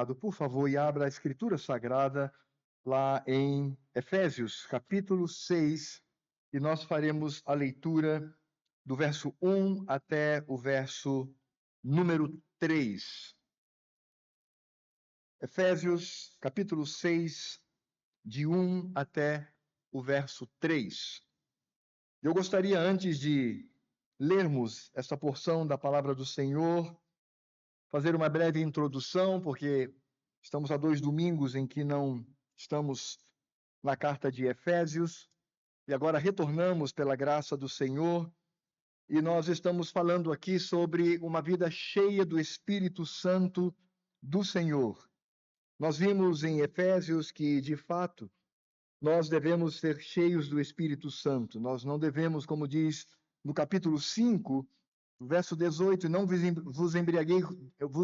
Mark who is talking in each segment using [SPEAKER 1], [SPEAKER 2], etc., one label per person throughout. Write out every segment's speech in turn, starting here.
[SPEAKER 1] preparado, por favor, e abra a Escritura Sagrada lá em Efésios, capítulo 6, e nós faremos a leitura do verso 1 até o verso número 3. Efésios, capítulo 6, de 1 até o verso 3. Eu gostaria, antes de lermos essa porção da palavra do Senhor, fazer uma breve introdução, porque estamos a 2 domingos em que não estamos na carta de Efésios, e agora retornamos pela graça do Senhor, e nós estamos falando aqui sobre uma vida cheia do Espírito Santo do Senhor. Nós vimos em Efésios que, de fato, nós devemos ser cheios do Espírito Santo. Nós não devemos, como diz no capítulo 5, verso 18, não vos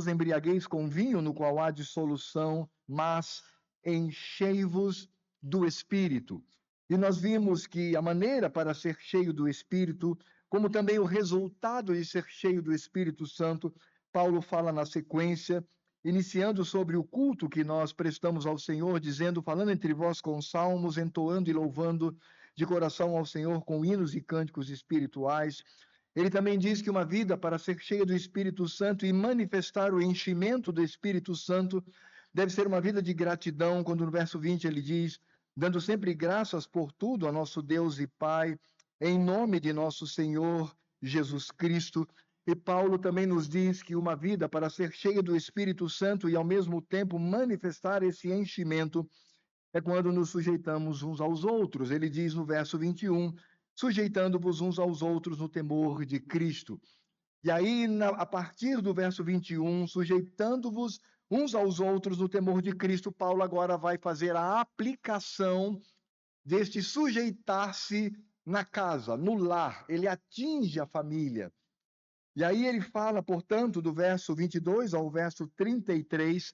[SPEAKER 1] embriagueis com vinho no qual há dissolução, mas enchei-vos do Espírito. E nós vimos que a maneira para ser cheio do Espírito, como também o resultado de ser cheio do Espírito Santo, Paulo fala na sequência, iniciando sobre o culto que nós prestamos ao Senhor, dizendo, falando entre vós com salmos, entoando e louvando de coração ao Senhor com hinos e cânticos espirituais. Ele também diz que uma vida para ser cheia do Espírito Santo e manifestar o enchimento do Espírito Santo deve ser uma vida de gratidão, quando no verso 20 ele diz, dando sempre graças por tudo a nosso Deus e Pai, em nome de nosso Senhor Jesus Cristo. E Paulo também nos diz que uma vida para ser cheia do Espírito Santo e ao mesmo tempo manifestar esse enchimento é quando nos sujeitamos uns aos outros. Ele diz no verso 21, sujeitando-vos uns aos outros no temor de Cristo. E aí, a partir do verso 21, sujeitando-vos uns aos outros no temor de Cristo, Paulo agora vai fazer a aplicação deste sujeitar-se na casa, no lar. Ele atinge a família. E aí ele fala, portanto, do verso 22 ao verso 33,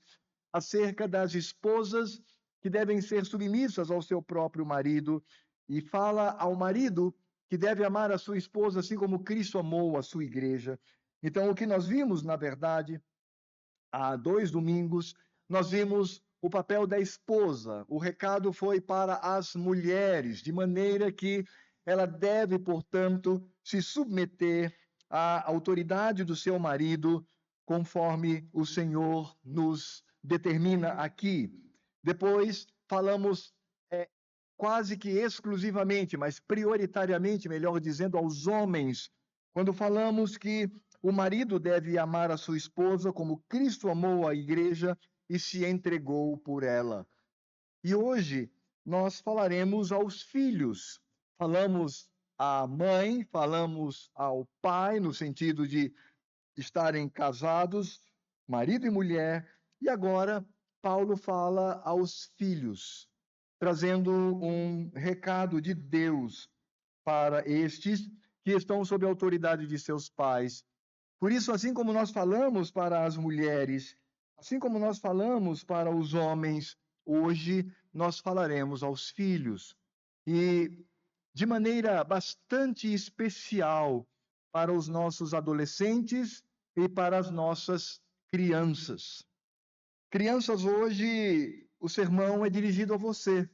[SPEAKER 1] acerca das esposas que devem ser submissas ao seu próprio marido, e fala ao marido que deve amar a sua esposa assim como Cristo amou a sua igreja. Então, o que nós vimos, na verdade, há 2 domingos, nós vimos o papel da esposa. O recado foi para as mulheres, de maneira que ela deve, portanto, se submeter à autoridade do seu marido, conforme o Senhor nos determina aqui. Depois falamos quase que exclusivamente, mas prioritariamente, melhor dizendo, aos homens, quando falamos que o marido deve amar a sua esposa como Cristo amou a igreja e se entregou por ela. E hoje nós falaremos aos filhos. Falamos à mãe, falamos ao pai, no sentido de estarem casados, marido e mulher, e agora Paulo fala aos filhos, trazendo um recado de Deus para estes que estão sob a autoridade de seus pais. Por isso, assim como nós falamos para as mulheres, assim como nós falamos para os homens, hoje nós falaremos aos filhos. E de maneira bastante especial para os nossos adolescentes e para as nossas crianças. Crianças, hoje o sermão é dirigido a você.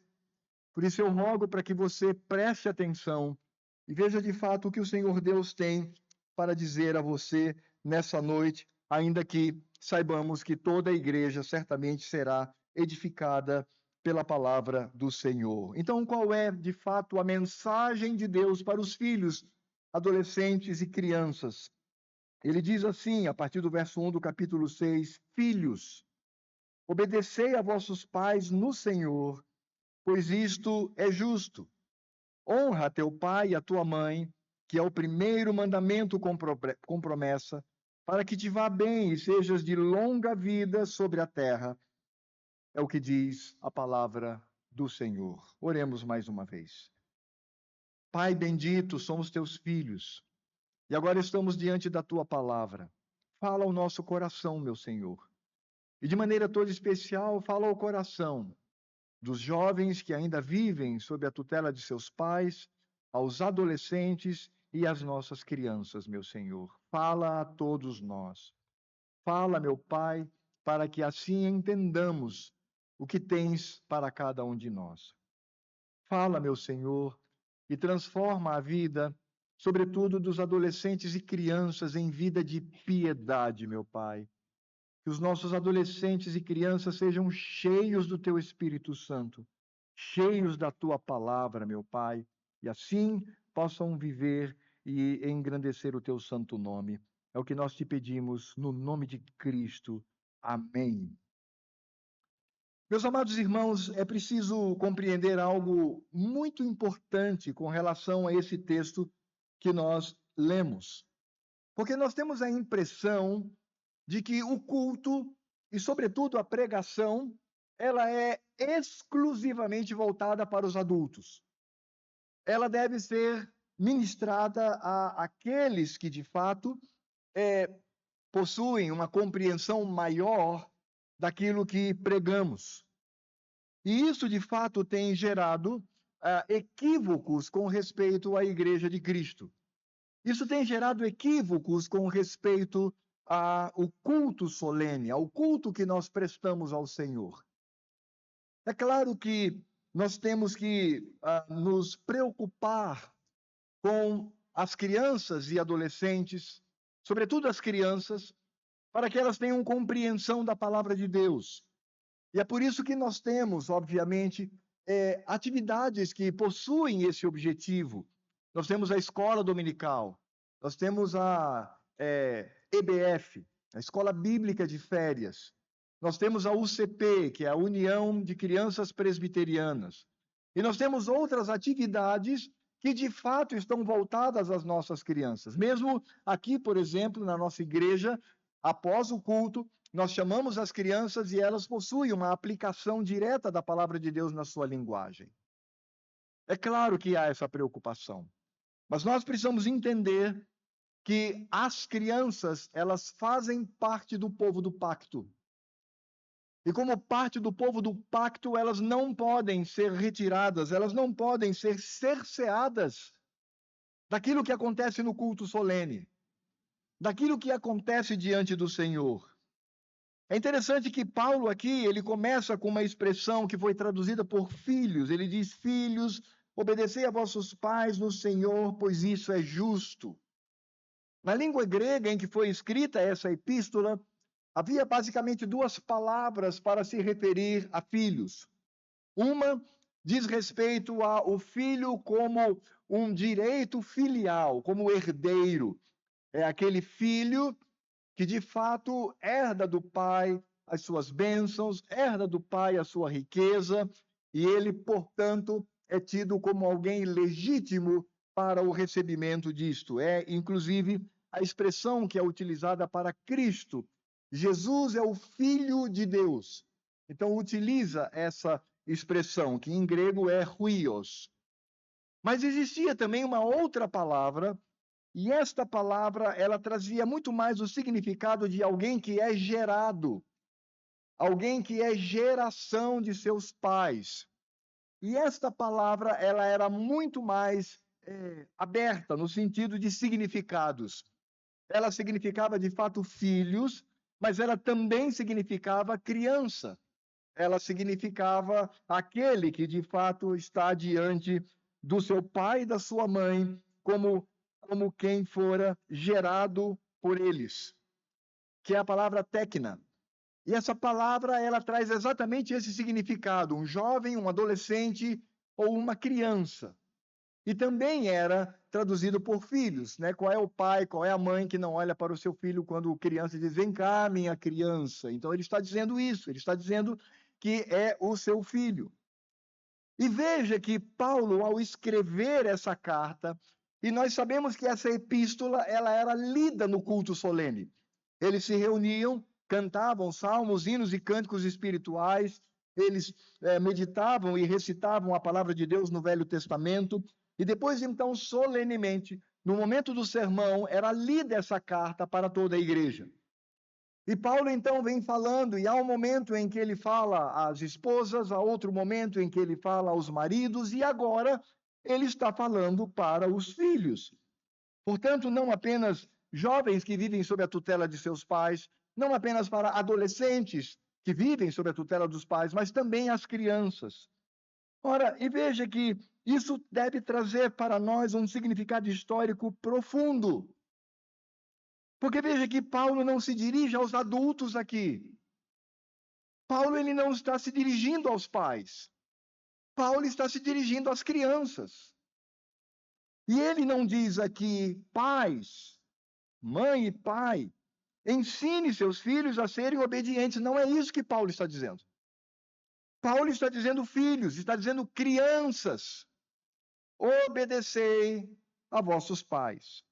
[SPEAKER 1] Por isso eu rogo para que você preste atenção e veja de fato o que o Senhor Deus tem para dizer a você nessa noite, ainda que saibamos que toda a igreja certamente será edificada pela palavra do Senhor. Então, qual é, de fato, a mensagem de Deus para os filhos, adolescentes e crianças? Ele diz assim, a partir do verso 1 do capítulo 6, filhos, obedecei a vossos pais no Senhor, pois isto é justo. Honra a teu pai e a tua mãe, que é o primeiro mandamento com promessa, para que te vá bem e sejas de longa vida sobre a terra. É o que diz a palavra do Senhor. Oremos mais uma vez. Pai bendito, somos teus filhos, e agora estamos diante da tua palavra. Fala ao nosso coração, meu Senhor. E de maneira toda especial, fala ao coração dos jovens que ainda vivem sob a tutela de seus pais, aos adolescentes e às nossas crianças, meu Senhor. Fala a todos nós. Fala, meu Pai, para que assim entendamos o que tens para cada um de nós. Fala, meu Senhor, e transforma a vida, sobretudo dos adolescentes e crianças, em vida de piedade, meu Pai. Que os nossos adolescentes e crianças sejam cheios do Teu Espírito Santo, cheios da Tua palavra, meu Pai, e assim possam viver e engrandecer o Teu santo nome. É o que nós te pedimos no nome de Cristo. Amém. Meus amados irmãos, é preciso compreender algo muito importante com relação a esse texto que nós lemos. Porque nós temos a impressão de que o culto, e sobretudo a pregação, ela é exclusivamente voltada para os adultos. Ela deve ser ministrada àqueles que, de fato, possuem uma compreensão maior daquilo que pregamos. E isso, de fato, tem gerado equívocos com respeito à Igreja de Cristo. Isso tem gerado equívocos com respeito ao culto solene, ao culto que nós prestamos ao Senhor. É claro que nós temos que nos preocupar com as crianças e adolescentes, sobretudo as crianças, para que elas tenham compreensão da palavra de Deus. E é por isso que nós temos, obviamente, atividades que possuem esse objetivo. Nós temos a escola dominical, nós temos a EBF, a Escola Bíblica de Férias. Nós temos a UCP, que é a União de Crianças Presbiterianas. E nós temos outras atividades que, de fato, estão voltadas às nossas crianças. Mesmo aqui, por exemplo, na nossa igreja, após o culto, nós chamamos as crianças e elas possuem uma aplicação direta da palavra de Deus na sua linguagem. É claro que há essa preocupação, mas nós precisamos entender que as crianças, elas fazem parte do povo do pacto. E como parte do povo do pacto, elas não podem ser retiradas, elas não podem ser cerceadas daquilo que acontece no culto solene, daquilo que acontece diante do Senhor. É interessante que Paulo aqui, ele começa com uma expressão que foi traduzida por filhos. Ele diz: filhos, obedecei a vossos pais no Senhor, pois isso é justo. Na língua grega em que foi escrita essa epístola, havia basicamente duas palavras para se referir a filhos. Uma diz respeito ao filho como um direito filial, como herdeiro. É aquele filho que de fato herda do pai as suas bênçãos, herda do pai a sua riqueza, e ele, portanto, é tido como alguém legítimo para o recebimento disto. É, inclusive, a expressão que é utilizada para Cristo. Jesus é o Filho de Deus. Então, utiliza essa expressão, que em grego é huios. Mas existia também uma outra palavra, e esta palavra, ela trazia muito mais o significado de alguém que é gerado, alguém que é geração de seus pais. E esta palavra, ela era muito mais aberta no sentido de significados. Ela significava, de fato, filhos, mas ela também significava criança. Ela significava aquele que, de fato, está diante do seu pai e da sua mãe, como quem fora gerado por eles, que é a palavra tecna. E essa palavra, ela traz exatamente esse significado, um jovem, um adolescente ou uma criança. E também era traduzido por filhos, né? Qual é o pai, qual é a mãe que não olha para o seu filho quando criança diz: vem cá, minha criança. Então ele está dizendo isso, ele está dizendo que é o seu filho. E veja que Paulo, ao escrever essa carta, e nós sabemos que essa epístola, ela era lida no culto solene. Eles se reuniam, cantavam salmos, hinos e cânticos espirituais, eles meditavam e recitavam a palavra de Deus no Velho Testamento, e depois, então, solenemente, no momento do sermão, era lida essa carta para toda a igreja. E Paulo, então, vem falando, e há um momento em que ele fala às esposas, há outro momento em que ele fala aos maridos, e agora ele está falando para os filhos. Portanto, não apenas jovens que vivem sob a tutela de seus pais, não apenas para adolescentes que vivem sob a tutela dos pais, mas também as crianças. Ora, e veja que isso deve trazer para nós um significado histórico profundo. Porque veja que Paulo não se dirige aos adultos aqui. Paulo ele não está se dirigindo aos pais. Paulo está se dirigindo às crianças. E ele não diz aqui, pais, mãe e pai, ensine seus filhos a serem obedientes. Não é isso que Paulo está dizendo. Paulo está dizendo filhos, está dizendo crianças. Obedecei a vossos pais.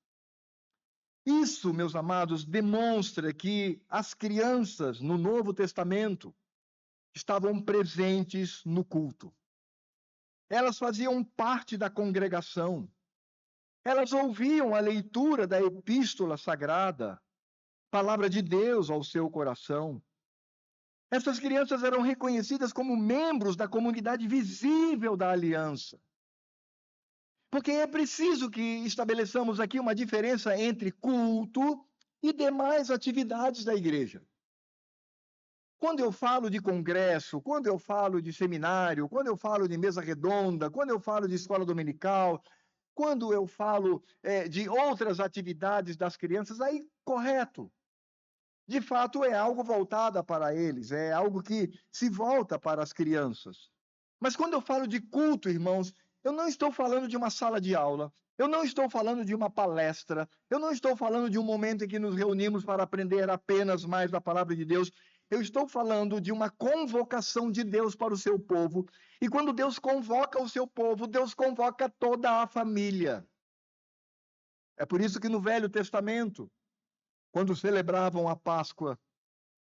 [SPEAKER 1] Isso, meus amados, demonstra que as crianças no Novo Testamento estavam presentes no culto. Elas faziam parte da congregação. Elas ouviam a leitura da epístola sagrada, palavra de Deus ao seu coração. Essas crianças eram reconhecidas como membros da comunidade visível da aliança. Porque é preciso que estabeleçamos aqui uma diferença entre culto e demais atividades da igreja. Quando eu falo de congresso, quando eu falo de seminário, quando eu falo de mesa redonda, quando eu falo de escola dominical, quando eu falo de outras atividades das crianças, aí correto. De fato, é algo voltado para eles, é algo que se volta para as crianças. Mas quando eu falo de culto, irmãos, eu não estou falando de uma sala de aula, eu não estou falando de uma palestra, eu não estou falando de um momento em que nos reunimos para aprender apenas mais da palavra de Deus. Eu estou falando de uma convocação de Deus para o seu povo. E quando Deus convoca o seu povo, Deus convoca toda a família. É por isso que no Velho Testamento, quando celebravam a Páscoa,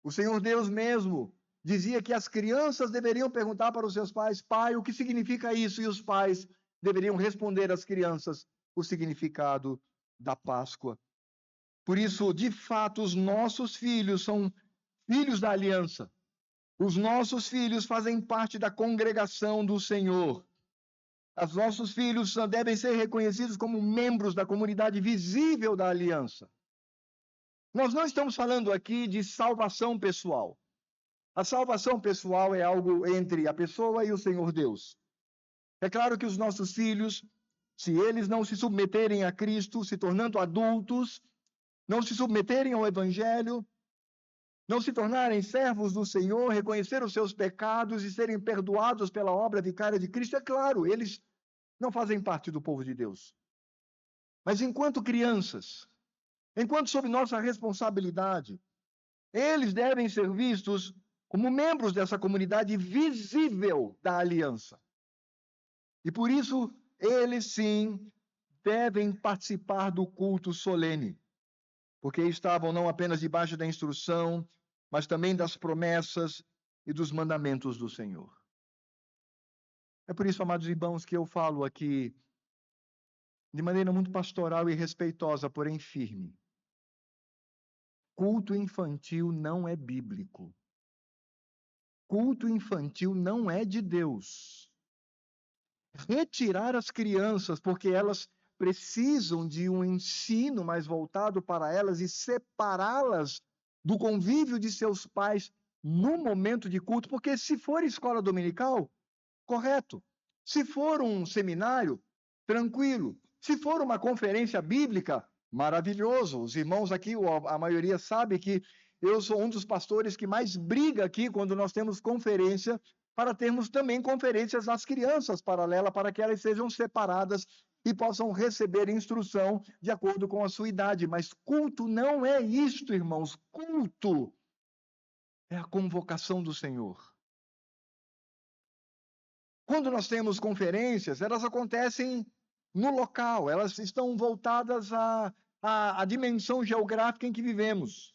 [SPEAKER 1] o Senhor Deus mesmo dizia que as crianças deveriam perguntar para os seus pais, pai, o que significa isso? E os pais deveriam responder às crianças o significado da Páscoa. Por isso, de fato, os nossos filhos são filhos da aliança. Os nossos filhos fazem parte da congregação do Senhor. Os nossos filhos devem ser reconhecidos como membros da comunidade visível da aliança. Nós não estamos falando aqui de salvação pessoal. A salvação pessoal é algo entre a pessoa e o Senhor Deus. É claro que os nossos filhos, se eles não se submeterem a Cristo, se tornando adultos, não se submeterem ao Evangelho, não se tornarem servos do Senhor, reconhecer os seus pecados e serem perdoados pela obra vicária de Cristo, é claro, eles não fazem parte do povo de Deus. Mas enquanto crianças, enquanto sob nossa responsabilidade, eles devem ser vistos como membros dessa comunidade visível da aliança. E por isso, eles sim devem participar do culto solene, porque estavam não apenas debaixo da instrução, mas também das promessas e dos mandamentos do Senhor. É por isso, amados irmãos, que eu falo aqui de maneira muito pastoral e respeitosa, porém firme. Culto infantil não é bíblico. Culto infantil não é de Deus. Retirar as crianças, porque elas precisam de um ensino mais voltado para elas e separá-las do convívio de seus pais no momento de culto, porque se for escola dominical, correto. Se for um seminário, tranquilo. Se for uma conferência bíblica, maravilhoso. Os irmãos aqui, a maioria sabe que eu sou um dos pastores que mais briga aqui quando nós temos conferência, para termos também conferências das crianças paralela, para que elas sejam separadas e possam receber instrução de acordo com a sua idade. Mas culto não é isto, irmãos. Culto é a convocação do Senhor. Quando nós temos conferências, elas acontecem no local, elas estão voltadas à dimensão geográfica em que vivemos.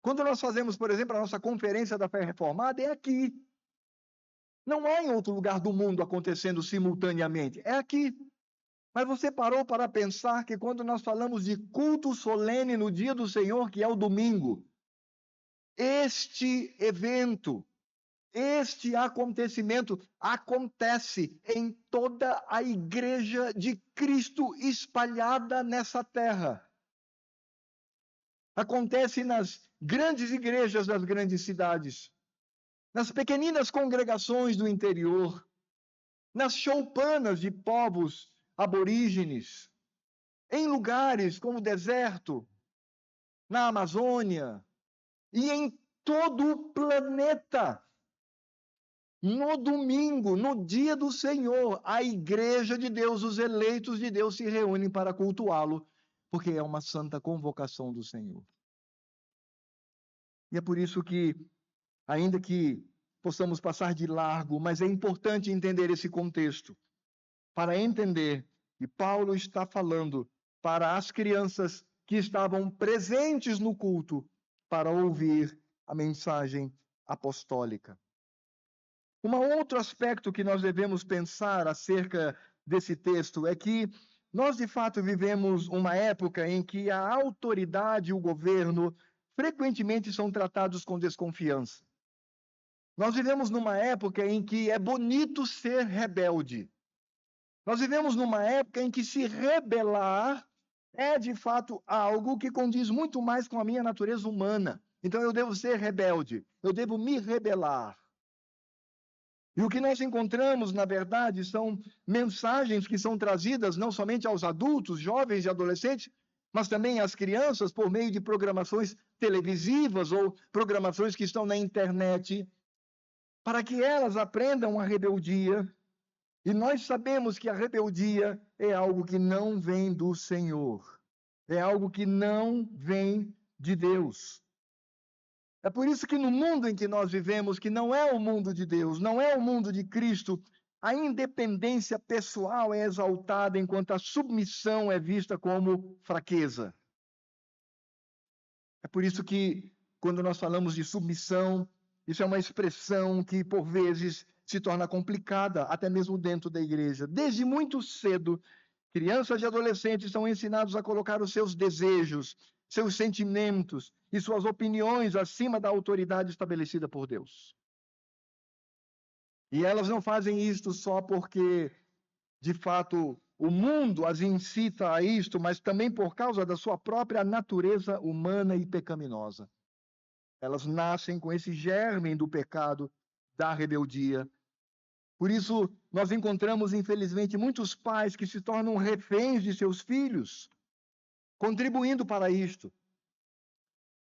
[SPEAKER 1] Quando nós fazemos, por exemplo, a nossa conferência da fé reformada, é aqui. Não é em outro lugar do mundo acontecendo simultaneamente, é aqui. Mas você parou para pensar que quando nós falamos de culto solene no dia do Senhor, que é o domingo, este evento, este acontecimento acontece em toda a igreja de Cristo espalhada nessa terra. acontece nas grandes igrejas das grandes cidades, nas pequeninas congregações do interior, nas choupanas de povos aborígenes, em lugares como o deserto, na Amazônia e em todo o planeta. No domingo, no dia do Senhor, a igreja de Deus, os eleitos de Deus se reúnem para cultuá-lo, porque é uma santa convocação do Senhor. E é por isso que, ainda que possamos passar de largo, mas é importante entender esse contexto, para entender que Paulo está falando para as crianças que estavam presentes no culto para ouvir a mensagem apostólica. Um outro aspecto que nós devemos pensar acerca desse texto é que nós, de fato, vivemos uma época em que a autoridade e o governo frequentemente são tratados com desconfiança. Nós vivemos numa época em que é bonito ser rebelde. Nós vivemos numa época em que se rebelar é, de fato, algo que condiz muito mais com a minha natureza humana. Então, eu devo ser rebelde, eu devo me rebelar. E o que nós encontramos, na verdade, são mensagens que são trazidas não somente aos adultos, jovens e adolescentes, mas também às crianças por meio de programações televisivas ou programações que estão na internet, para que elas aprendam a rebeldia. E nós sabemos que a rebeldia é algo que não vem do Senhor, é algo que não vem de Deus. É por isso que no mundo em que nós vivemos, que não é o mundo de Deus, não é o mundo de Cristo, a independência pessoal é exaltada, enquanto a submissão é vista como fraqueza. É por isso que, quando nós falamos de submissão, isso é uma expressão que, por vezes, se torna complicada, até mesmo dentro da igreja. Desde muito cedo, crianças e adolescentes são ensinados a colocar os seus desejos, seus sentimentos e suas opiniões acima da autoridade estabelecida por Deus. E elas não fazem isto só porque, de fato, o mundo as incita a isto, mas também por causa da sua própria natureza humana e pecaminosa. Elas nascem com esse germe do pecado, da rebeldia. Por isso, nós encontramos, infelizmente, muitos pais que se tornam reféns de seus filhos, contribuindo para isto.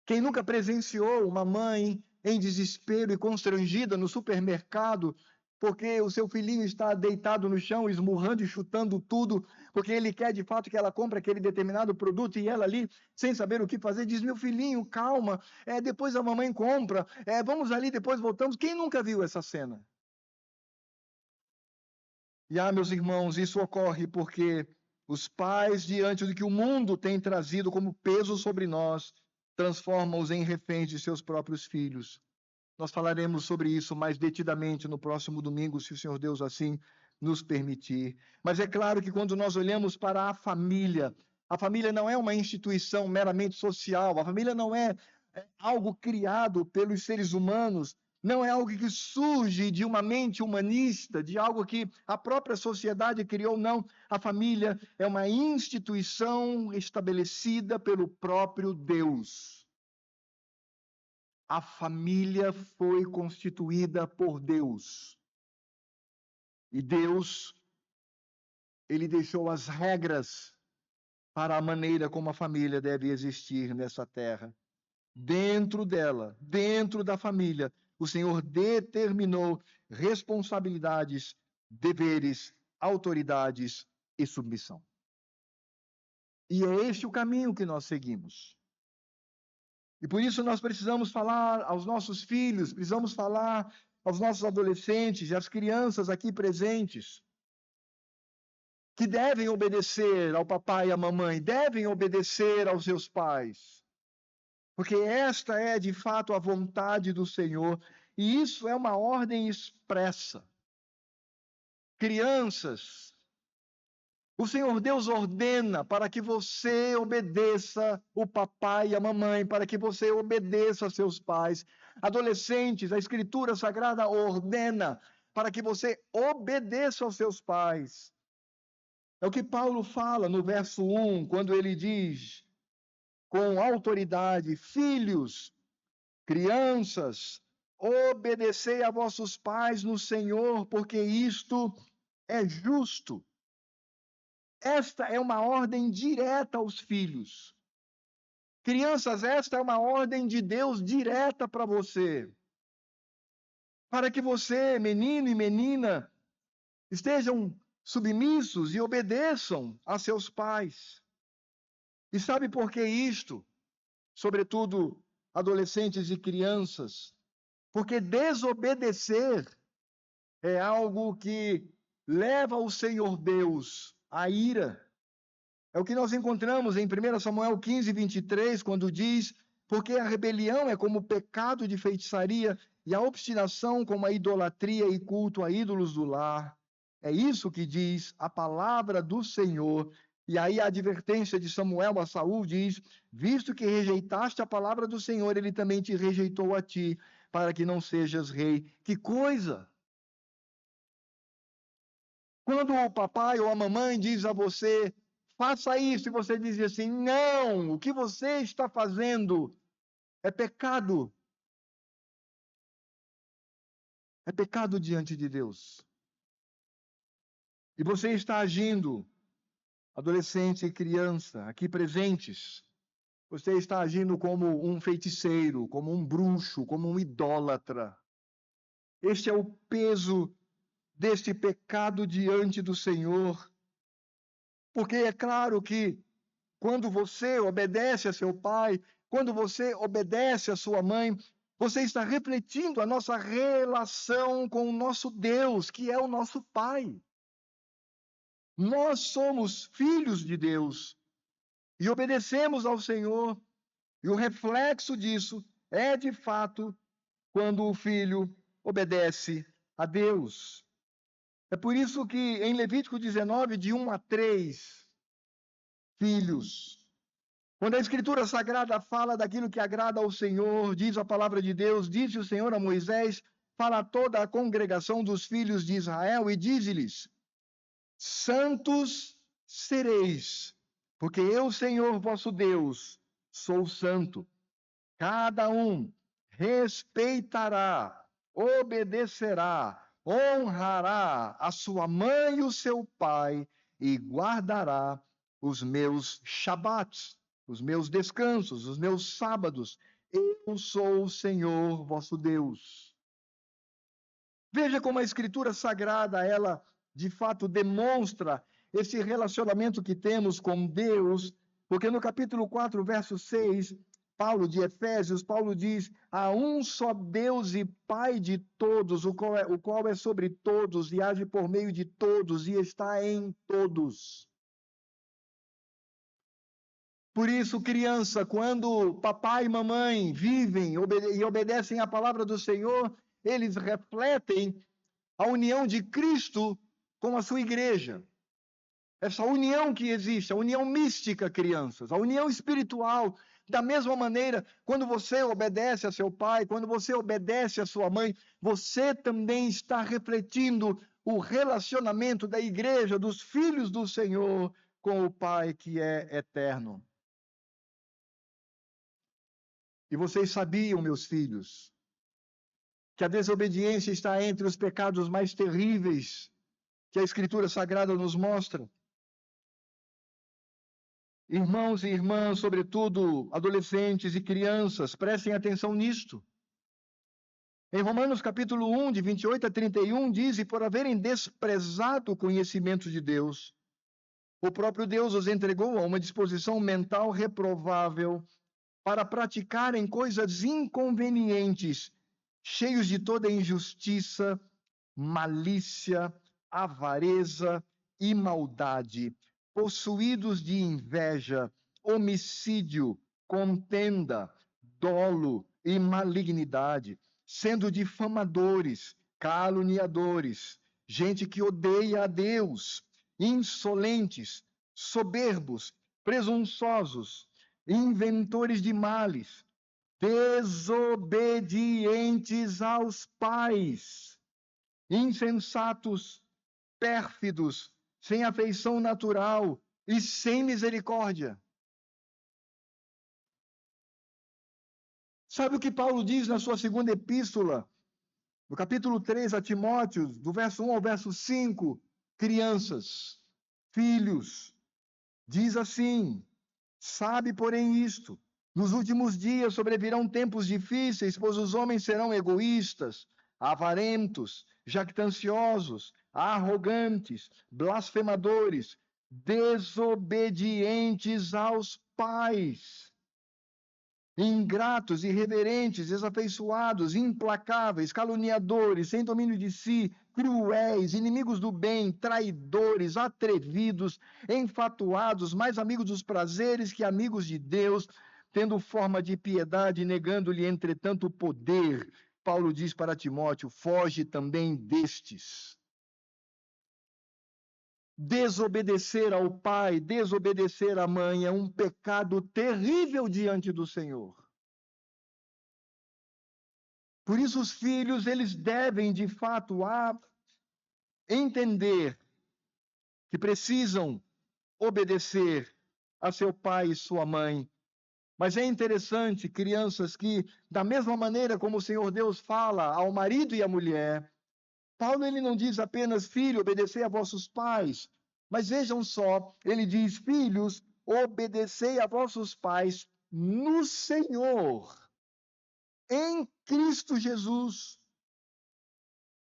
[SPEAKER 1] Quem nunca presenciou uma mãe em desespero e constrangida no supermercado, porque o seu filhinho está deitado no chão, esmurrando e chutando tudo, porque ele quer de fato que ela compre aquele determinado produto, e ela ali, sem saber o que fazer, diz: meu filhinho, calma, depois a mamãe compra, vamos ali, depois voltamos. Quem nunca viu essa cena? E meus irmãos, isso ocorre porque os pais, diante do que o mundo tem trazido como peso sobre nós, transformam-os em reféns de seus próprios filhos. Nós falaremos sobre isso mais detidamente no próximo domingo, se o Senhor Deus assim nos permitir. Mas é claro que quando nós olhamos para a família não é uma instituição meramente social, a família não é algo criado pelos seres humanos, não é algo que surge de uma mente humanista, de algo que a própria sociedade criou, não. A família é uma instituição estabelecida pelo próprio Deus. A família foi constituída por Deus. E Deus, ele deixou as regras para a maneira como a família deve existir nessa terra. Dentro dela, dentro da família, o Senhor determinou responsabilidades, deveres, autoridades e submissão. E é este o caminho que nós seguimos. E por isso nós precisamos falar aos nossos filhos, precisamos falar aos nossos adolescentes e às crianças aqui presentes, que devem obedecer ao papai e à mamãe, devem obedecer aos seus pais. Porque esta é, de fato, a vontade do Senhor, e isso é uma ordem expressa. Crianças, o Senhor Deus ordena para que você obedeça o papai e a mamãe, para que você obedeça a seus pais. Adolescentes, a Escritura Sagrada ordena para que você obedeça aos seus pais. É o que Paulo fala no verso 1, quando ele diz: com autoridade. Filhos, crianças, obedecei a vossos pais no Senhor, porque isto é justo. Esta é uma ordem direta aos filhos. Crianças, esta é uma ordem de Deus direta para você. Para que você, menino e menina, estejam submissos e obedeçam a seus pais. E sabe por que isto? Sobretudo adolescentes e crianças. Porque desobedecer é algo que leva o Senhor Deus à ira. É o que nós encontramos em 1 Samuel 15, 23, quando diz: porque a rebelião é como o pecado de feitiçaria e a obstinação como a idolatria e culto a ídolos do lar. É isso que diz a palavra do Senhor. E aí a advertência de Samuel a Saul diz: visto que rejeitaste a palavra do Senhor, ele também te rejeitou a ti, para que não sejas rei. Que coisa! Quando o papai ou a mamãe diz a você: faça isso, e você diz assim: não, o que você está fazendo é pecado. É pecado diante de Deus. E você está agindo, adolescente e criança, aqui presentes, você está agindo como um feiticeiro, como um bruxo, como um idólatra. Este é o peso deste pecado diante do Senhor. Porque é claro que quando você obedece a seu pai, quando você obedece a sua mãe, você está refletindo a nossa relação com o nosso Deus, que é o nosso Pai. Nós somos filhos de Deus e obedecemos ao Senhor, e o reflexo disso é, de fato, quando o filho obedece a Deus. É por isso que em Levítico 19, de 1 a 3, filhos, quando a Escritura Sagrada fala daquilo que agrada ao Senhor, diz a palavra de Deus, disse o Senhor a Moisés, fala a toda a congregação dos filhos de Israel e diz-lhes: santos sereis, porque eu, Senhor vosso Deus, sou santo. Cada um respeitará, obedecerá, honrará a sua mãe e o seu pai e guardará os meus shabats, os meus descansos, os meus sábados. Eu sou o Senhor vosso Deus. Veja como a Escritura Sagrada, ela de fato demonstra esse relacionamento que temos com Deus, porque no capítulo 4, verso 6, Paulo de Efésios, Paulo diz: há um só Deus e Pai de todos, o qual é sobre todos e age por meio de todos e está em todos. Por isso, criança, quando papai e mamãe vivem e obedecem à palavra do Senhor, eles refletem a união de Cristo com a sua igreja. Essa união que existe, a união mística, crianças, a união espiritual. Da mesma maneira, quando você obedece a seu pai, quando você obedece a sua mãe, você também está refletindo o relacionamento da igreja, dos filhos do Senhor, com o Pai que é eterno. E vocês sabiam, meus filhos, que a desobediência está entre os pecados mais terríveis que a Escritura Sagrada nos mostra? Irmãos e irmãs, sobretudo adolescentes e crianças, prestem atenção nisto. Em Romanos capítulo 1, de 28 a 31, diz: e por haverem desprezado o conhecimento de Deus, o próprio Deus os entregou a uma disposição mental reprovável para praticarem coisas inconvenientes, cheios de toda injustiça, malícia, avareza e maldade, possuídos de inveja, homicídio, contenda, dolo e malignidade, sendo difamadores, caluniadores, gente que odeia a Deus, insolentes, soberbos, presunçosos, inventores de males, desobedientes aos pais, insensatos, pérfidos, sem afeição natural e sem misericórdia. Sabe o que Paulo diz na sua segunda epístola, no capítulo 3 a Timóteo, do verso 1 ao verso 5? Crianças, filhos, diz assim: sabe, porém, isto: nos últimos dias sobrevirão tempos difíceis, pois os homens serão egoístas, avarentos, jactanciosos, arrogantes, blasfemadores, desobedientes aos pais, ingratos, irreverentes, desafeiçoados, implacáveis, caluniadores, sem domínio de si, cruéis, inimigos do bem, traidores, atrevidos, enfatuados, mais amigos dos prazeres que amigos de Deus, tendo forma de piedade, negando-lhe, entretanto, o poder. Paulo diz para Timóteo: foge também destes. Desobedecer ao pai, desobedecer à mãe é um pecado terrível diante do Senhor. Por isso os filhos, eles devem, de fato, entender que precisam obedecer a seu pai e sua mãe. Mas é interessante, crianças, que da mesma maneira como o Senhor Deus fala ao marido e à mulher, Paulo ele não diz apenas: filho, obedecei a vossos pais. Mas vejam só, ele diz: filhos, obedecei a vossos pais no Senhor, em Cristo Jesus.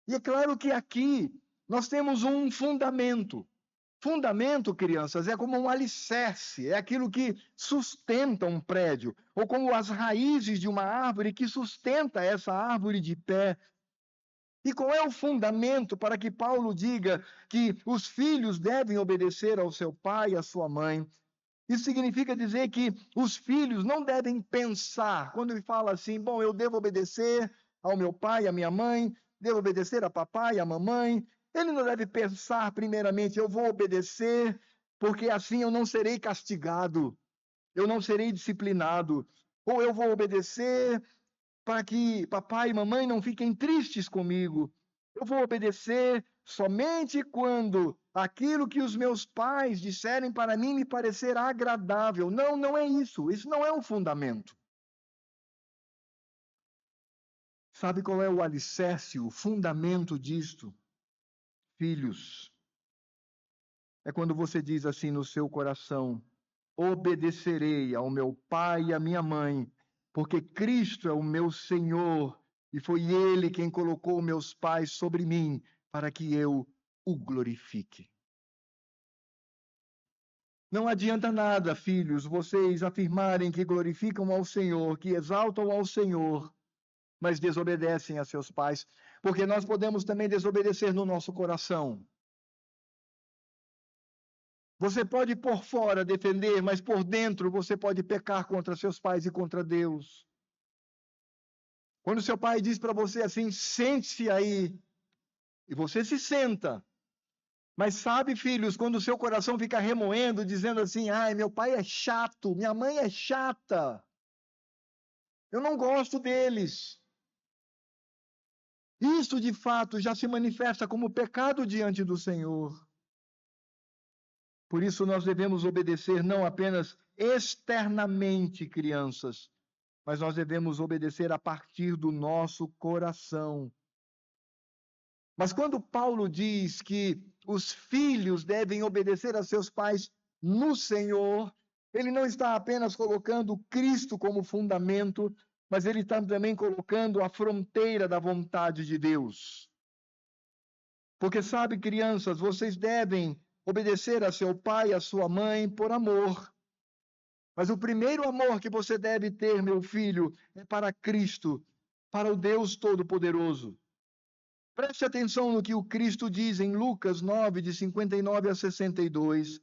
[SPEAKER 1] E é claro que aqui nós temos um fundamento. Fundamento, crianças, é como um alicerce, é aquilo que sustenta um prédio, ou como as raízes de uma árvore que sustenta essa árvore de pé. E qual é o fundamento para que Paulo diga que os filhos devem obedecer ao seu pai e à sua mãe? Isso significa dizer que os filhos não devem pensar, quando ele fala assim: bom, eu devo obedecer ao meu pai e à minha mãe, devo obedecer a papai e à mamãe. Ele não deve pensar, primeiramente: eu vou obedecer, porque assim eu não serei castigado, eu não serei disciplinado. Ou eu vou obedecer para que papai e mamãe não fiquem tristes comigo. Eu vou obedecer somente quando aquilo que os meus pais disserem para mim me parecer agradável. Não, não é isso. Isso não é o fundamento. Sabe qual é o alicerce, o fundamento disto? Filhos, é quando você diz assim no seu coração: obedecerei ao meu pai e à minha mãe, porque Cristo é o meu Senhor e foi Ele quem colocou meus pais sobre mim para que eu o glorifique. Não adianta nada, filhos, vocês afirmarem que glorificam ao Senhor, que exaltam ao Senhor, mas desobedecem a seus pais, porque nós podemos também desobedecer no nosso coração. Você pode por fora defender, mas por dentro você pode pecar contra seus pais e contra Deus. Quando seu pai diz para você assim: sente-se aí, e você se senta. Mas sabe, filhos, quando o seu coração fica remoendo, dizendo assim: ai, meu pai é chato, minha mãe é chata, eu não gosto deles. Isso, de fato, já se manifesta como pecado diante do Senhor. Por isso, nós devemos obedecer não apenas externamente, crianças, mas nós devemos obedecer a partir do nosso coração. Mas quando Paulo diz que os filhos devem obedecer a seus pais no Senhor, ele não está apenas colocando Cristo como fundamento, mas ele está também colocando a fronteira da vontade de Deus. Porque sabe, crianças, vocês devem obedecer a seu pai e a sua mãe por amor. Mas o primeiro amor que você deve ter, meu filho, é para Cristo, para o Deus Todo-Poderoso. Preste atenção no que o Cristo diz em Lucas 9, de 59 a 62.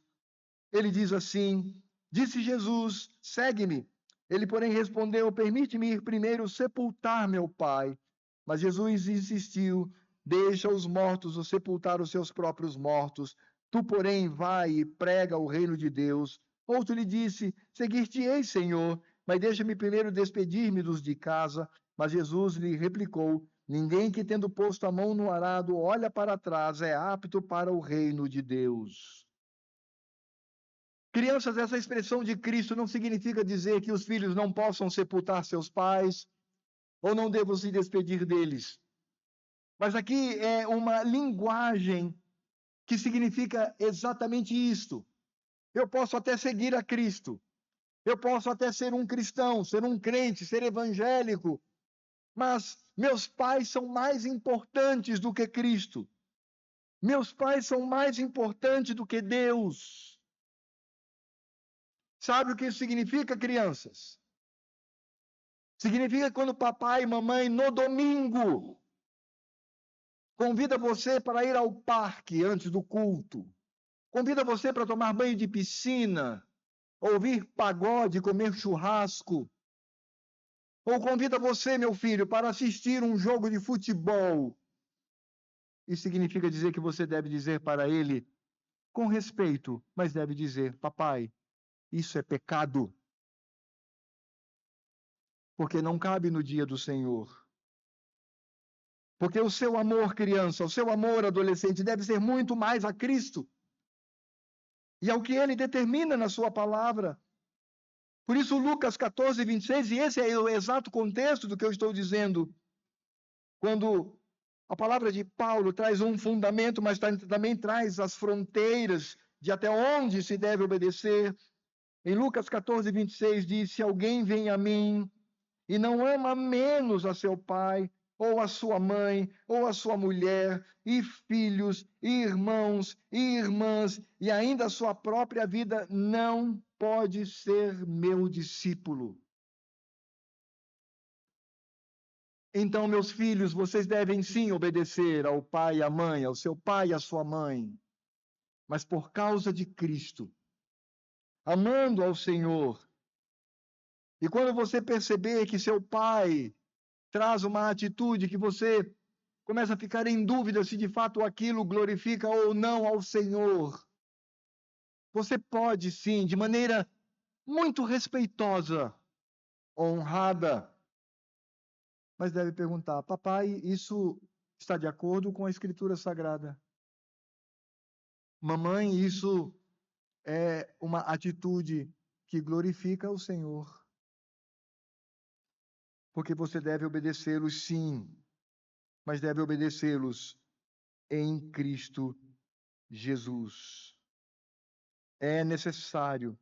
[SPEAKER 1] Ele diz assim: disse Jesus: segue-me. Ele, porém, respondeu: permite-me ir primeiro sepultar meu pai. Mas Jesus insistiu: deixa os mortos o sepultar os seus próprios mortos. Tu, porém, vai e prega o reino de Deus. Outro lhe disse: seguir-te-ei, Senhor, mas deixa-me primeiro despedir-me dos de casa. Mas Jesus lhe replicou: ninguém que, tendo posto a mão no arado, olha para trás, é apto para o reino de Deus. Crianças, essa expressão de Cristo não significa dizer que os filhos não possam sepultar seus pais ou não devam se despedir deles. Mas aqui é uma linguagem que significa exatamente isto. Eu posso até seguir a Cristo. Eu posso até ser um cristão, ser um crente, ser evangélico. Mas meus pais são mais importantes do que Cristo. Meus pais são mais importantes do que Deus. Sabe o que isso significa, crianças? Significa quando papai e mamãe, no domingo, convida você para ir ao parque antes do culto. Convida você para tomar banho de piscina, ouvir pagode, comer churrasco. Ou convida você, meu filho, para assistir um jogo de futebol. Isso significa dizer que você deve dizer para ele, com respeito, mas deve dizer, papai, isso é pecado. Porque não cabe no dia do Senhor. Porque o seu amor, criança, o seu amor, adolescente, deve ser muito mais a Cristo. E ao que ele determina na sua palavra. Por isso, Lucas 14, 26, e esse é o exato contexto do que eu estou dizendo. Quando a palavra de Paulo traz um fundamento, mas também traz as fronteiras de até onde se deve obedecer. Em Lucas 14, 26 diz, se alguém vem a mim e não ama menos a seu pai, ou a sua mãe, ou a sua mulher, e filhos, e irmãos, e irmãs, e ainda a sua própria vida, não pode ser meu discípulo. Então, meus filhos, vocês devem sim obedecer ao pai e à mãe, ao seu pai e à sua mãe, mas por causa de Cristo, amando ao Senhor. E quando você perceber que seu pai traz uma atitude que você começa a ficar em dúvida se de fato aquilo glorifica ou não ao Senhor, você pode sim, de maneira muito respeitosa, honrada, mas deve perguntar, papai, isso está de acordo com a Escritura Sagrada? Mamãe, isso é uma atitude que glorifica o Senhor? Porque você deve obedecê-los sim, mas deve obedecê-los em Cristo Jesus. É necessário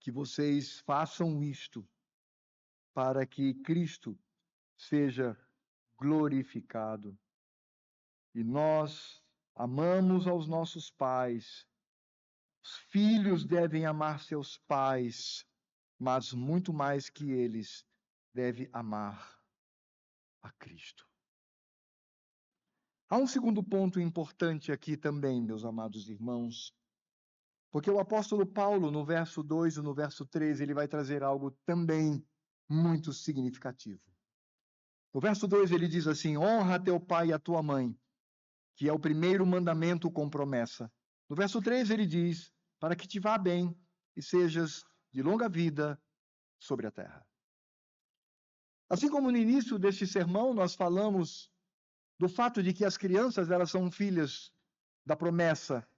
[SPEAKER 1] que vocês façam isto para que Cristo seja glorificado. E nós amamos aos nossos pais. Os filhos devem amar seus pais, mas muito mais que eles, devem amar a Cristo. Há um segundo ponto importante aqui também, meus amados irmãos, porque o apóstolo Paulo, no verso 2 e no verso 3, ele vai trazer algo também muito significativo. No verso 2 ele diz assim, honra teu pai e a tua mãe, que é o primeiro mandamento com promessa. No verso 3 ele diz, para que te vá bem e sejas de longa vida sobre a terra. Assim como no início deste sermão nós falamos do fato de que as crianças, elas são filhas da promessa,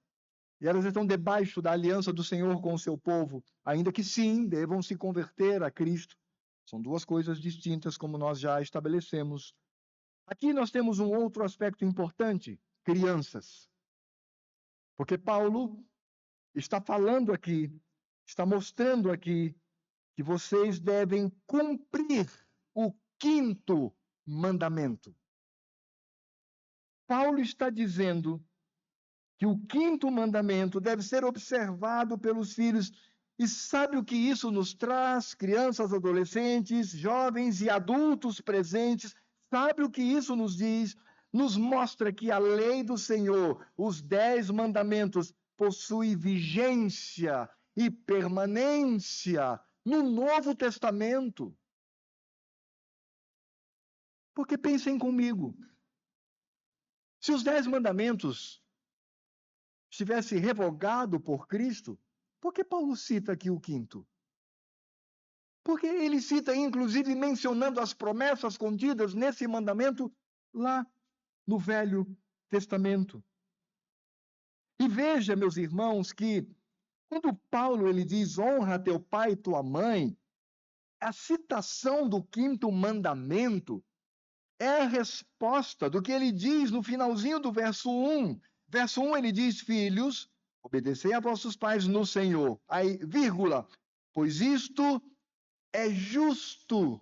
[SPEAKER 1] e elas estão debaixo da aliança do Senhor com o seu povo, ainda que sim, devam se converter a Cristo. São duas coisas distintas, como nós já estabelecemos. Aqui nós temos um outro aspecto importante, crianças. Porque Paulo está falando aqui, está mostrando aqui, que vocês devem cumprir o quinto mandamento. Paulo está dizendo que o quinto mandamento deve ser observado pelos filhos. E sabe o que isso nos traz, crianças, adolescentes, jovens e adultos presentes? Sabe o que isso nos diz? Nos mostra que a lei do Senhor, os 10 mandamentos, possui vigência e permanência no Novo Testamento. Porque pensem comigo, se os 10 mandamentos estivesse revogado por Cristo, por que Paulo cita aqui o quinto? Porque ele cita, inclusive, mencionando as promessas contidas nesse mandamento lá no Velho Testamento. E veja, meus irmãos, que Quando Paulo ele diz honra teu pai e tua mãe, a citação do quinto mandamento é a resposta do que ele diz no finalzinho do verso 1. Verso 1 ele diz: filhos, obedecei a vossos pais no Senhor. Aí, vírgula, pois isto é justo.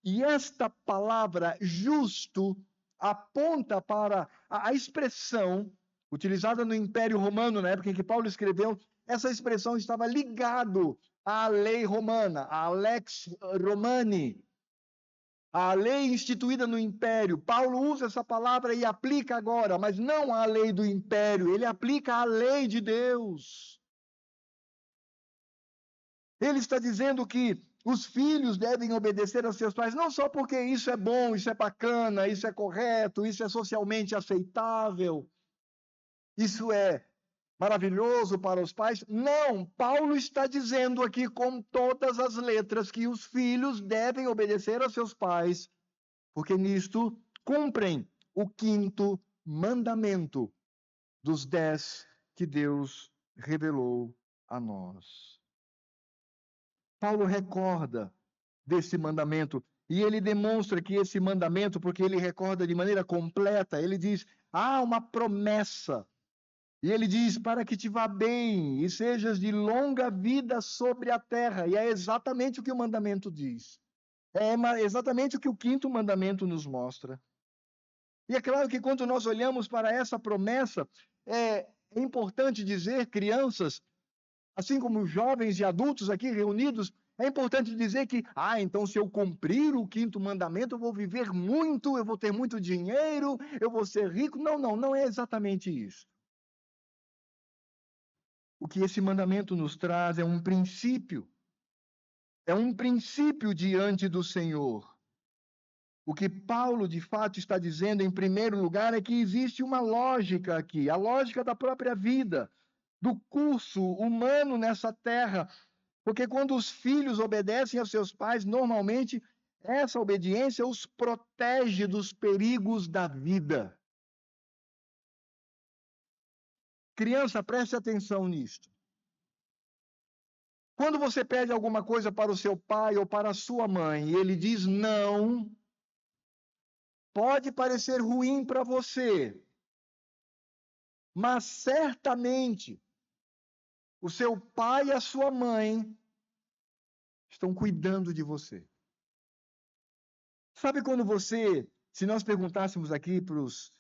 [SPEAKER 1] E esta palavra justo aponta para a expressão utilizada no Império Romano, na época em que Paulo escreveu, essa expressão estava ligado à lei romana, à lex romani, a lei instituída no Império. Paulo usa essa palavra e aplica agora, mas não à lei do Império, ele aplica à lei de Deus. Ele está dizendo que os filhos devem obedecer aos seus pais, não só porque isso é bom, isso é bacana, isso é correto, isso é socialmente aceitável, isso é maravilhoso para os pais. Não, Paulo está dizendo aqui com todas as letras que os filhos devem obedecer aos seus pais, porque nisto cumprem o quinto mandamento dos 10 que Deus revelou a nós. Paulo recorda desse mandamento e ele demonstra que esse mandamento, porque ele recorda de maneira completa, ele diz: há uma promessa. E ele diz: para que te vá bem e sejas de longa vida sobre a terra. E é exatamente o que o mandamento diz. É exatamente o que o quinto mandamento nos mostra. E é claro que quando nós olhamos para essa promessa, é importante dizer, crianças, assim como jovens e adultos aqui reunidos, é importante dizer que, então se eu cumprir o quinto mandamento, eu vou viver muito, eu vou ter muito dinheiro, eu vou ser rico. Não, não é exatamente isso. O que esse mandamento nos traz é um princípio diante do Senhor. O que Paulo, de fato, está dizendo, em primeiro lugar, é que existe uma lógica aqui, a lógica da própria vida, do curso humano nessa terra. Porque quando os filhos obedecem aos seus pais, normalmente essa obediência os protege dos perigos da vida. Criança, preste atenção nisto. Quando você pede alguma coisa para o seu pai ou para a sua mãe e ele diz não, pode parecer ruim para você, mas certamente o seu pai e a sua mãe estão cuidando de você. Sabe quando se nós perguntássemos aqui para as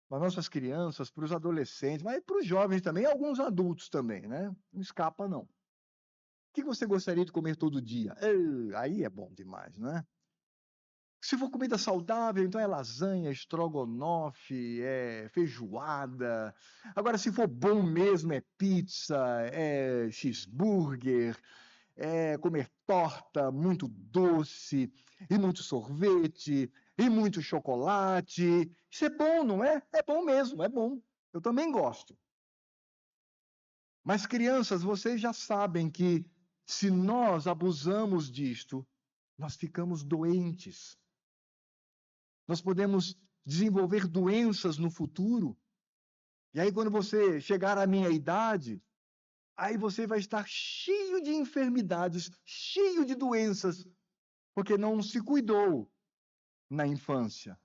[SPEAKER 1] nossas crianças, para os adolescentes, mas para os jovens também, e alguns adultos também, né? Não escapa, não. O que você gostaria de comer todo dia? Aí é bom demais, né? Se for comida saudável, então é lasanha, estrogonofe, é feijoada. Agora, se for bom mesmo, é pizza, é cheeseburger, é comer torta, muito doce, e muito sorvete, e muito chocolate. Isso é bom, não é? É bom mesmo, é bom. Eu também gosto. Mas, crianças, vocês já sabem que se nós abusamos disto, nós ficamos doentes. Nós podemos desenvolver doenças no futuro. E aí, quando você chegar à minha idade, aí você vai estar cheio de enfermidades, cheio de doenças, porque não se cuidou na infância.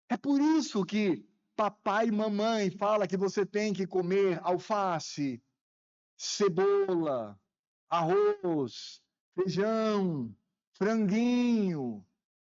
[SPEAKER 1] É por isso que papai e mamãe fala que você tem que comer alface, cebola, arroz, feijão, franguinho.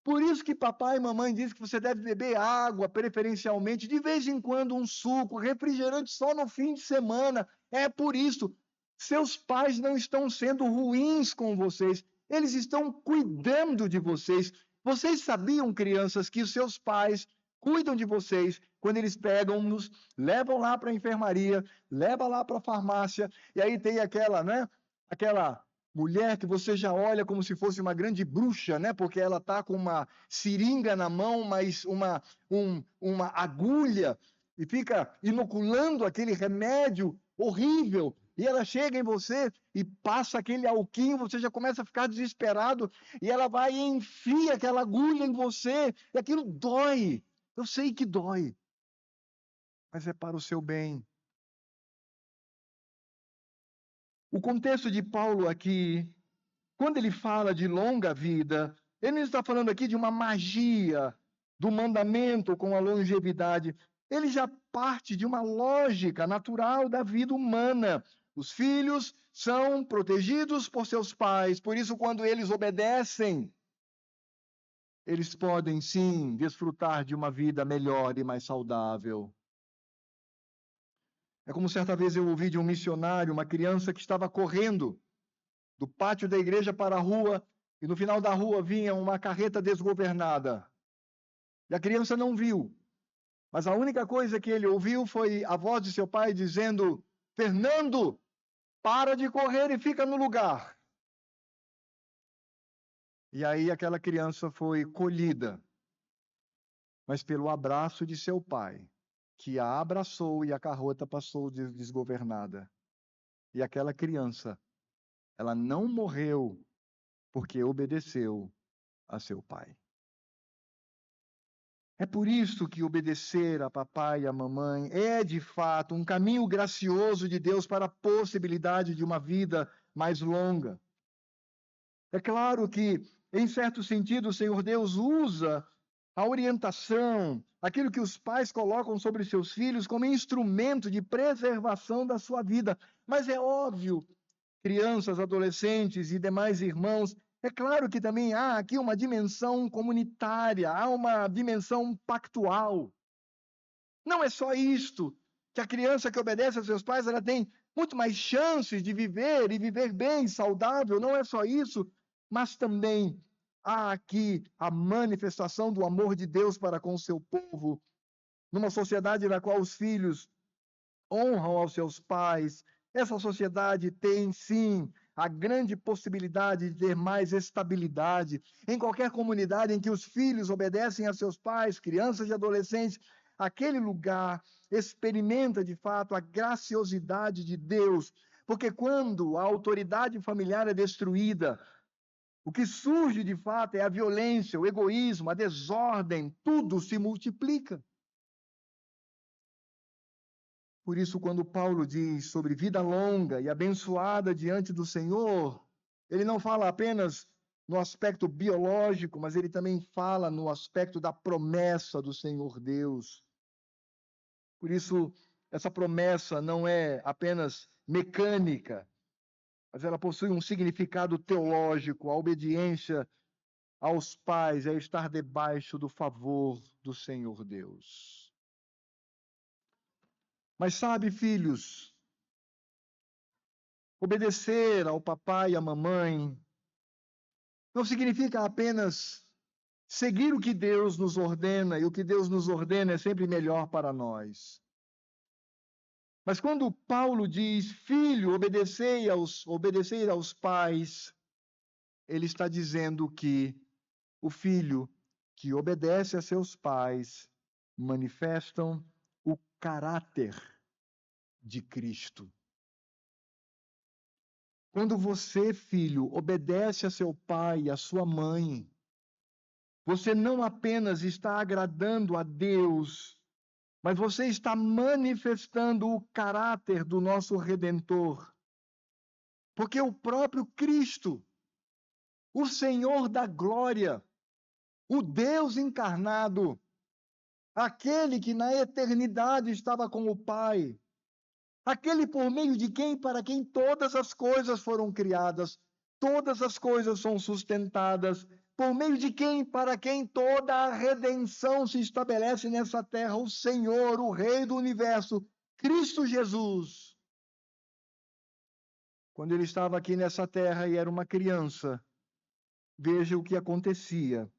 [SPEAKER 1] Por isso que papai e mamãe dizem que você deve beber água, preferencialmente, de vez em quando um suco, refrigerante só no fim de semana. É por isso. Seus pais não estão sendo ruins com vocês, eles estão cuidando de vocês. Vocês sabiam, crianças, que os seus pais cuidam de vocês quando eles pegam-nos, levam lá para a enfermaria, levam lá para a farmácia, e aí tem aquela, né? Aquela mulher que você já olha como se fosse uma grande bruxa, né? Porque ela está com uma seringa na mão, mas uma agulha, e fica inoculando aquele remédio horrível. E ela chega em você e passa aquele alquinho, você já começa a ficar desesperado, e ela vai e enfia aquela agulha em você, e aquilo dói. Eu sei que dói, mas é para o seu bem. O contexto de Paulo aqui, quando ele fala de longa vida, ele não está falando aqui de uma magia do mandamento com a longevidade. Ele já parte de uma lógica natural da vida humana. Os filhos são protegidos por seus pais, por isso, quando eles obedecem, eles podem sim desfrutar de uma vida melhor e mais saudável. É como certa vez eu ouvi de um missionário, uma criança que estava correndo do pátio da igreja para a rua, e no final da rua vinha uma carreta desgovernada. E a criança não viu, mas a única coisa que ele ouviu foi a voz de seu pai dizendo: Fernando, para de correr e fica no lugar. E aí aquela criança foi colhida, mas pelo abraço de seu pai, que a abraçou e a carreta passou desgovernada. E aquela criança, ela não morreu porque obedeceu a seu pai. É por isso que obedecer a papai e a mamãe é, de fato, um caminho gracioso de Deus para a possibilidade de uma vida mais longa. É claro que, em certo sentido, o Senhor Deus usa a orientação, aquilo que os pais colocam sobre seus filhos como instrumento de preservação da sua vida. Mas é óbvio, crianças, adolescentes e demais irmãos, é claro que também há aqui uma dimensão comunitária, há uma dimensão pactual. Não é só isto, que a criança que obedece aos seus pais, ela tem muito mais chances de viver e viver bem, saudável, não é só isso, mas também há aqui a manifestação do amor de Deus para com o seu povo, numa sociedade na qual os filhos honram aos seus pais. Essa sociedade tem, sim, a grande possibilidade de ter mais estabilidade. Em qualquer comunidade em que os filhos obedecem a seus pais, crianças e adolescentes, aquele lugar experimenta, de fato, a graciosidade de Deus. Porque quando a autoridade familiar é destruída, o que surge, de fato, é a violência, o egoísmo, a desordem, tudo se multiplica. Por isso, quando Paulo diz sobre vida longa e abençoada diante do Senhor, ele não fala apenas no aspecto biológico, mas ele também fala no aspecto da promessa do Senhor Deus. Por isso, essa promessa não é apenas mecânica, mas ela possui um significado teológico. A obediência aos pais é estar debaixo do favor do Senhor Deus. Mas sabe, filhos, obedecer ao papai e à mamãe não significa apenas seguir o que Deus nos ordena, e o que Deus nos ordena é sempre melhor para nós. Mas quando Paulo diz, filho, obedecer aos pais, ele está dizendo que o filho que obedece a seus pais manifestam o caráter de Cristo. Quando você, filho, obedece a seu pai e a sua mãe, você não apenas está agradando a Deus, mas você está manifestando o caráter do nosso Redentor. Porque o próprio Cristo, o Senhor da glória, o Deus encarnado, aquele que na eternidade estava com o Pai, aquele por meio de quem e para quem todas as coisas foram criadas, todas as coisas são sustentadas, por meio de quem e para quem toda a redenção se estabelece nessa terra, o Senhor, o Rei do Universo, Cristo Jesus. Quando ele estava aqui nessa terra e era uma criança, veja o que acontecia.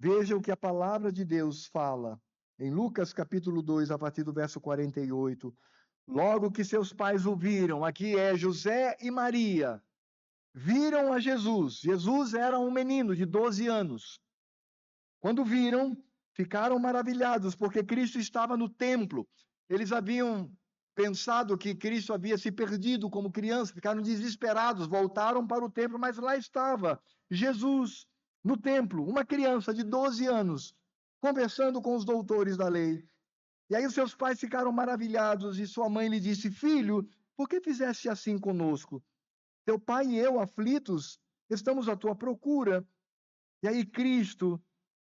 [SPEAKER 1] Veja o que a palavra de Deus fala. Em Lucas capítulo 2, a partir do verso 48. Logo que seus pais o viram, aqui é José e Maria, viram a Jesus. Jesus era um menino de 12 anos. Quando viram, ficaram maravilhados, porque Cristo estava no templo. Eles haviam pensado que Cristo havia se perdido como criança, ficaram desesperados, voltaram para o templo, mas lá estava Jesus no templo, uma criança de 12 anos, conversando com os doutores da lei. E aí os seus pais ficaram maravilhados e sua mãe lhe disse, filho, por que fizeste assim conosco? Teu pai e eu, aflitos, estamos à tua procura. E aí Cristo,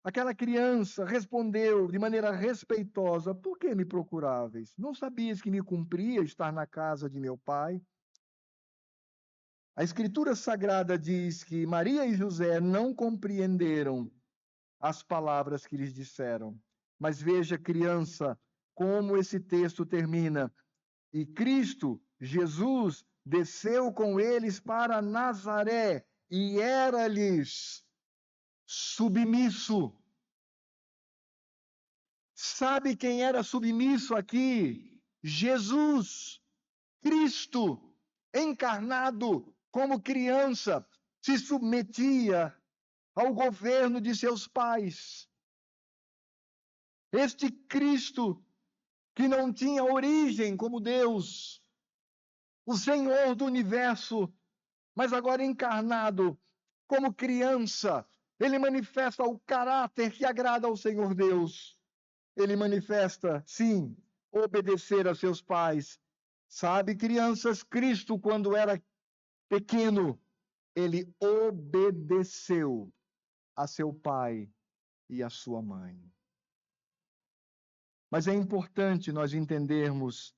[SPEAKER 1] aquela criança, respondeu de maneira respeitosa: por que me procuráveis? Não sabias que me cumpria estar na casa de meu pai? A Escritura Sagrada diz que Maria e José não compreenderam as palavras que lhes disseram. Mas veja, criança, como esse texto termina. E Cristo, Jesus, desceu com eles para Nazaré e era-lhes submisso. Sabe quem era submisso aqui? Jesus, Cristo, encarnado como criança, se submetia ao governo de seus pais. Este Cristo, que não tinha origem como Deus, o Senhor do universo, mas agora encarnado como criança, ele manifesta o caráter que agrada ao Senhor Deus. Ele manifesta, sim, obedecer a seus pais. Sabe, crianças, Cristo, quando era pequeno, ele obedeceu a seu pai e a sua mãe. Mas é importante nós entendermos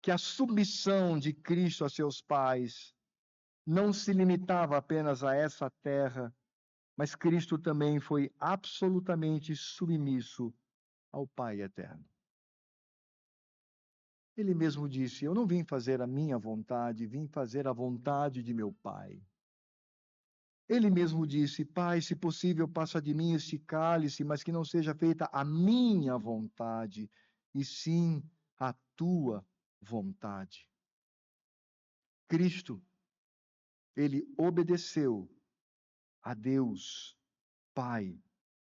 [SPEAKER 1] que a submissão de Cristo a seus pais não se limitava apenas a essa terra, mas Cristo também foi absolutamente submisso ao Pai eterno. Ele mesmo disse: eu não vim fazer a minha vontade, vim fazer a vontade de meu Pai. Ele mesmo disse: Pai, se possível, passa de mim este cálice, mas que não seja feita a minha vontade, e sim a tua vontade. Cristo, ele obedeceu a Deus, Pai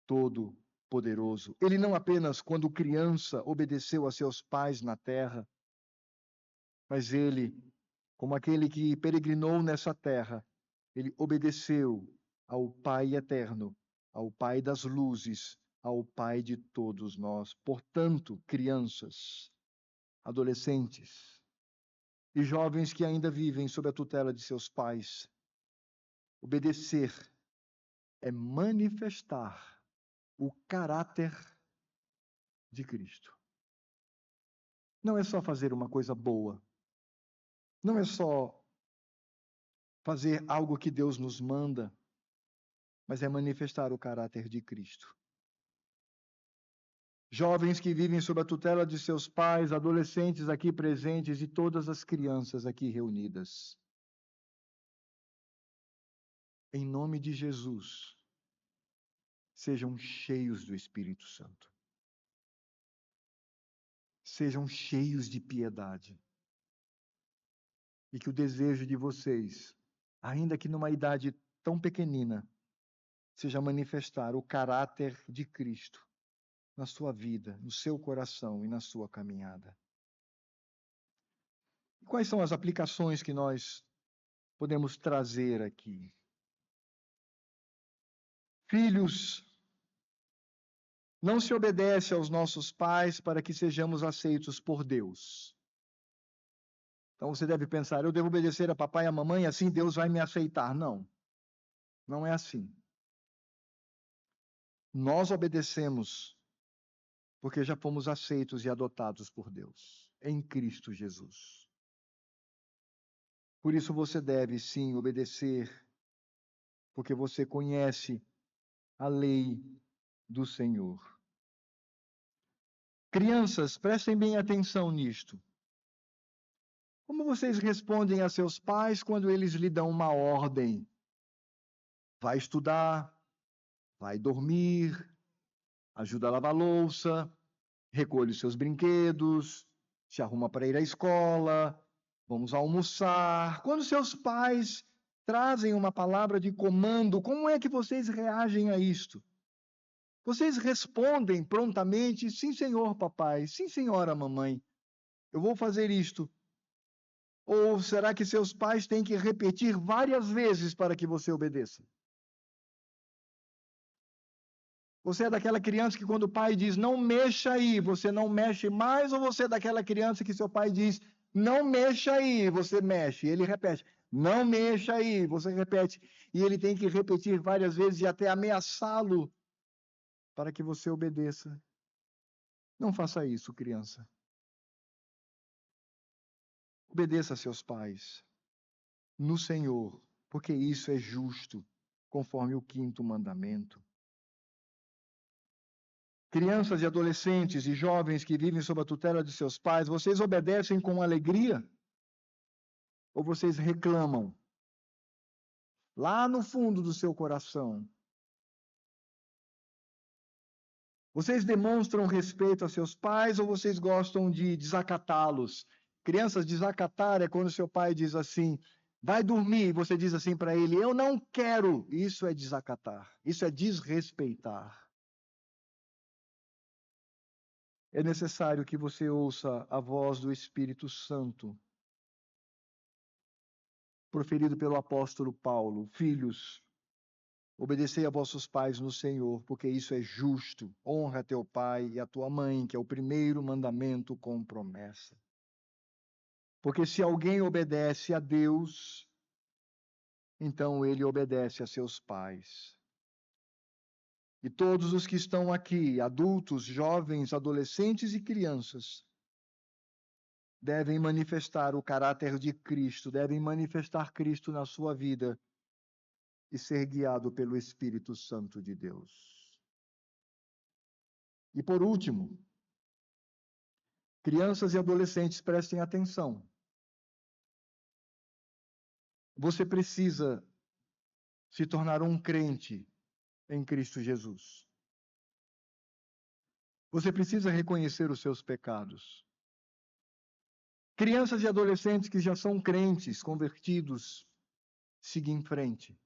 [SPEAKER 1] Todo-Poderoso. Ele não apenas, quando criança, obedeceu a seus pais na terra, mas ele, como aquele que peregrinou nessa terra, ele obedeceu ao Pai eterno, ao Pai das luzes, ao Pai de todos nós. Portanto, crianças, adolescentes e jovens que ainda vivem sob a tutela de seus pais, obedecer é manifestar o caráter de Cristo. Não é só fazer uma coisa boa. Não é só fazer algo que Deus nos manda, mas é manifestar o caráter de Cristo. Jovens que vivem sob a tutela de seus pais, adolescentes aqui presentes e todas as crianças aqui reunidas. Em nome de Jesus, sejam cheios do Espírito Santo. Sejam cheios de piedade. E que o desejo de vocês, ainda que numa idade tão pequenina, seja manifestar o caráter de Cristo na sua vida, no seu coração e na sua caminhada. Quais são as aplicações que nós podemos trazer aqui? Filhos, não se obedece aos nossos pais para que sejamos aceitos por Deus. Então você deve pensar: eu devo obedecer a papai e a mamãe, assim Deus vai me aceitar. Não, não é assim. Nós obedecemos porque já fomos aceitos e adotados por Deus, em Cristo Jesus. Por isso você deve, sim, obedecer, porque você conhece a lei do Senhor. Crianças, prestem bem atenção nisto. Como vocês respondem a seus pais quando eles lhe dão uma ordem? Vai estudar, vai dormir, ajuda a lavar a louça, recolhe os seus brinquedos, se arruma para ir à escola, vamos almoçar. Quando seus pais trazem uma palavra de comando, como é que vocês reagem a isto? Vocês respondem prontamente: sim, senhor, papai, sim, senhora, mamãe, eu vou fazer isto. Ou será que seus pais têm que repetir várias vezes para que você obedeça? Você é daquela criança que quando o pai diz não mexa aí, você não mexe mais? Ou você é daquela criança que seu pai diz não mexa aí, você mexe. E ele repete, não mexa aí, você repete. E ele tem que repetir várias vezes e até ameaçá-lo para que você obedeça. Não faça isso, criança. Obedeça a seus pais no Senhor, porque isso é justo, conforme o 5º mandamento. Crianças e adolescentes e jovens que vivem sob a tutela de seus pais, vocês obedecem com alegria? Ou vocês reclamam? Lá no fundo do seu coração. Vocês demonstram respeito a seus pais ou vocês gostam de desacatá-los? Crianças, desacatar é quando seu pai diz assim, vai dormir, e você diz assim para ele, eu não quero. Isso é desacatar, isso é desrespeitar. É necessário que você ouça a voz do Espírito Santo, proferido pelo apóstolo Paulo. Filhos, obedecei a vossos pais no Senhor, porque isso é justo. Honra teu pai e a tua mãe, que é o primeiro mandamento com promessa. Porque se alguém obedece a Deus, então ele obedece a seus pais. E todos os que estão aqui, adultos, jovens, adolescentes e crianças, devem manifestar o caráter de Cristo, devem manifestar Cristo na sua vida e ser guiado pelo Espírito Santo de Deus. E por último, crianças e adolescentes, prestem atenção. Você precisa se tornar um crente em Cristo Jesus. Você precisa reconhecer os seus pecados. Crianças e adolescentes que já são crentes, convertidos, sigam em frente.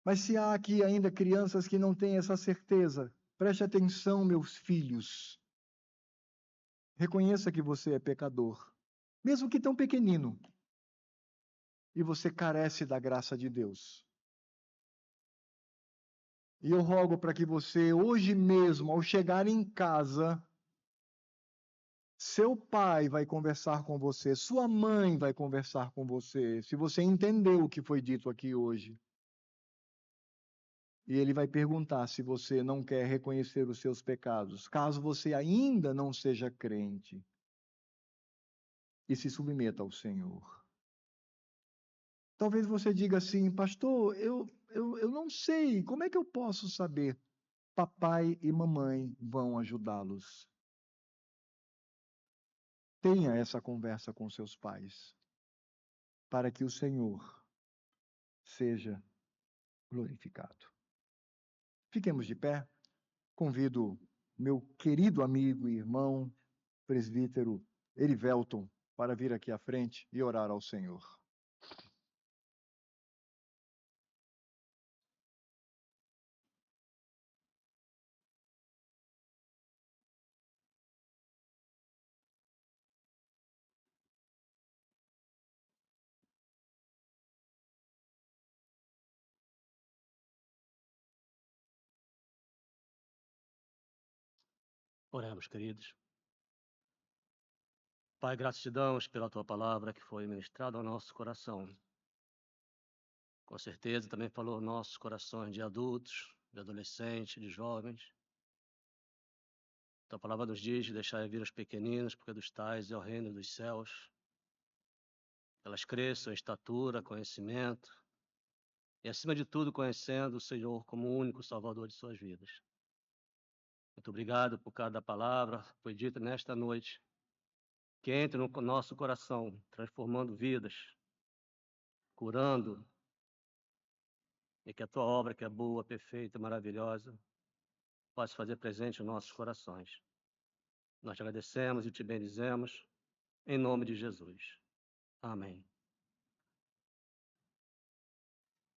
[SPEAKER 1] Mas se há aqui ainda crianças que não têm essa certeza, preste atenção, meus filhos. Reconheça que você é pecador, mesmo que tão pequenino, e você carece da graça de Deus. E eu rogo para que você, hoje mesmo, ao chegar em casa, seu pai vai conversar com você, sua mãe vai conversar com você, se você entendeu o que foi dito aqui hoje. E ele vai perguntar se você não quer reconhecer os seus pecados, caso você ainda não seja crente. E se submeta ao Senhor. Talvez você diga assim, pastor, eu não sei, como é que eu posso saber? Papai e mamãe vão ajudá-los. Tenha essa conversa com seus pais, para que o Senhor seja glorificado. Fiquemos de pé. Convido meu querido amigo e irmão, presbítero Erivelton, para vir aqui à frente e orar ao Senhor.
[SPEAKER 2] Oremos, queridos. Pai, gratidão pela tua palavra que foi ministrada ao nosso coração. Com certeza também falou aos nossos corações de adultos, de adolescentes, de jovens. Tua palavra nos diz: deixai vir os pequeninos, porque dos tais é o reino dos céus. Elas cresçam em estatura, conhecimento e, acima de tudo, conhecendo o Senhor como o único Salvador de suas vidas. Muito obrigado por cada palavra que foi dita nesta noite, que entre no nosso coração, transformando vidas, curando, e que a tua obra, que é boa, perfeita, maravilhosa, possa fazer presente em nossos corações. Nós te agradecemos e te bendizemos, em nome de Jesus. Amém.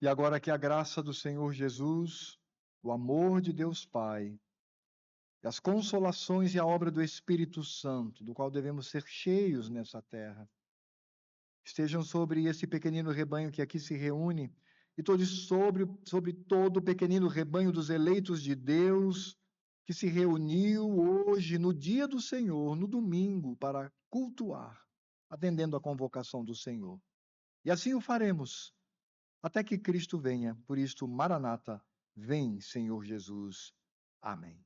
[SPEAKER 1] E agora que a graça do Senhor Jesus, o amor de Deus Pai, e as consolações e a obra do Espírito Santo, do qual devemos ser cheios nessa terra, estejam sobre esse pequenino rebanho que aqui se reúne, e sobre todo o pequenino rebanho dos eleitos de Deus, que se reuniu hoje, no dia do Senhor, no domingo, para cultuar, atendendo à convocação do Senhor. E assim o faremos, até que Cristo venha. Por isto, Maranata, vem, Senhor Jesus. Amém.